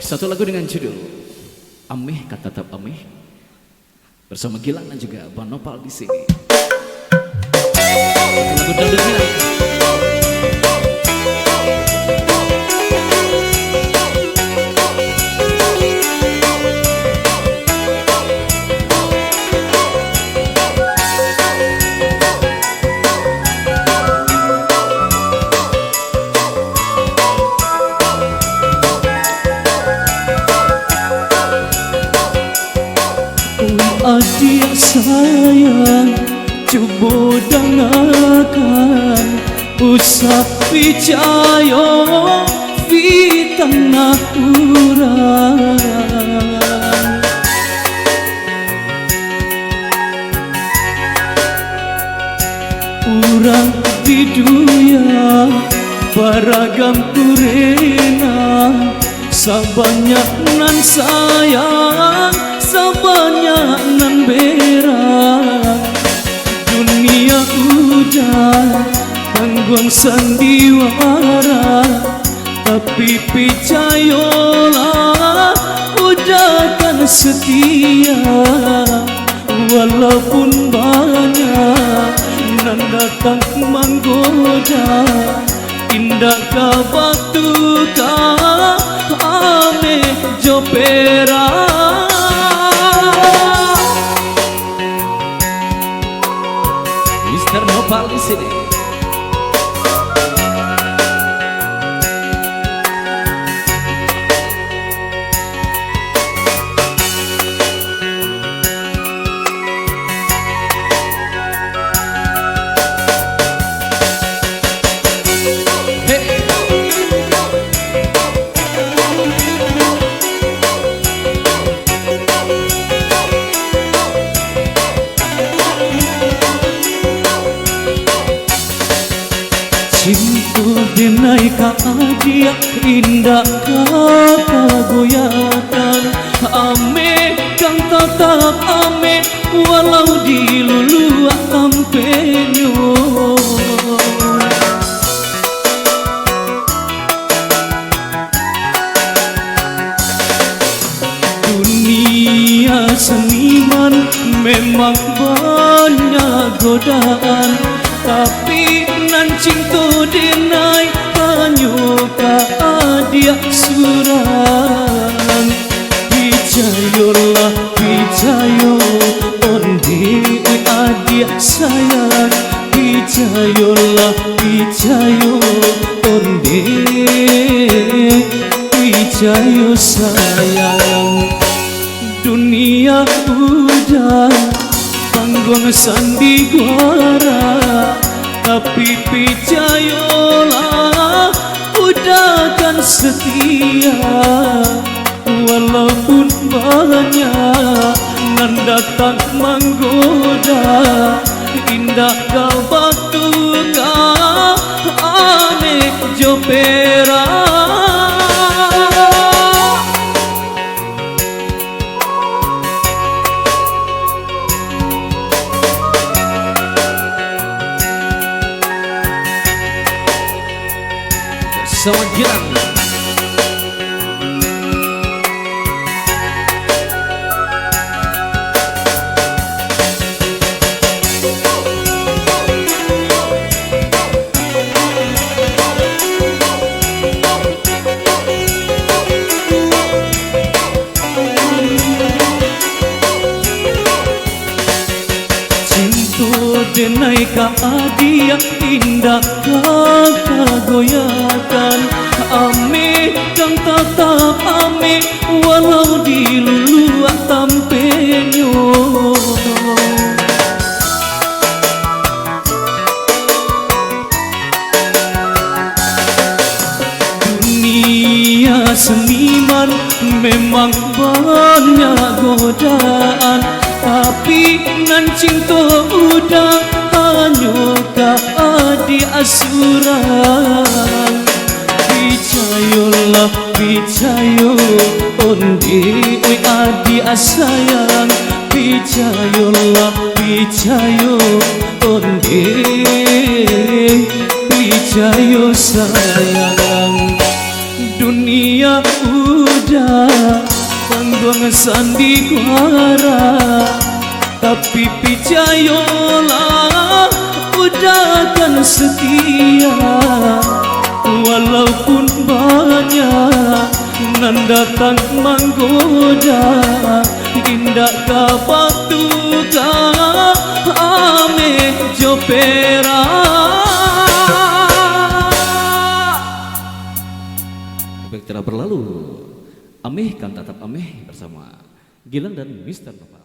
Satu lagu dengan judul Ameh Kata Tetap Ameh bersama Gilang dan juga Bang Nopal di sini. Lagu dangdut Gilang. Adik sayang, coba dengarkan usap percaya fitnah orang di dunia beragam kurena, sebanyak nan sayang sebanyak nan berak. Dunia udah tanggung sandiwara, tapi percayalah udah kan setia. Walaupun banyak nan datang menggoda, indah ka batu ka ame jopera. Mr. Nopal di sini. Cinta denai ka adia indah kata goyatan, ame kang tetap ame walau dilulu ampenyo. Dunia seniman memang banyak godaan, tapi nan cinta denai banyak ka adia surang. Picayolah picayo ondi adia sayang, picayolah picayo ondi picayo sayang. Dunia udah panggung sandiwara, tapi percayalah udah kan setia. Walaupun banyak nan datang menggoda, indah kau batu kau ame jopera. Sama Gilang. Denai ka adia indah kata goyatan, ame kang tetap ame walau dilulu tampenyo. Dunia seniman memang banyak godaan, tapi nan cinta udah hanya ka adi asuran. Picayolah picayo ondi adi asayang, picayolah picayo ondi picayo sayang. Dunia udah buang sandiwara, tapi picayolah udah kan setia. Walaupun banyak nan datang menggoda, indah kapatuka ame jopera. Baik, telah berlalu. Ameh kan tetap ameh bersama Gilang dan Mr. Nopal.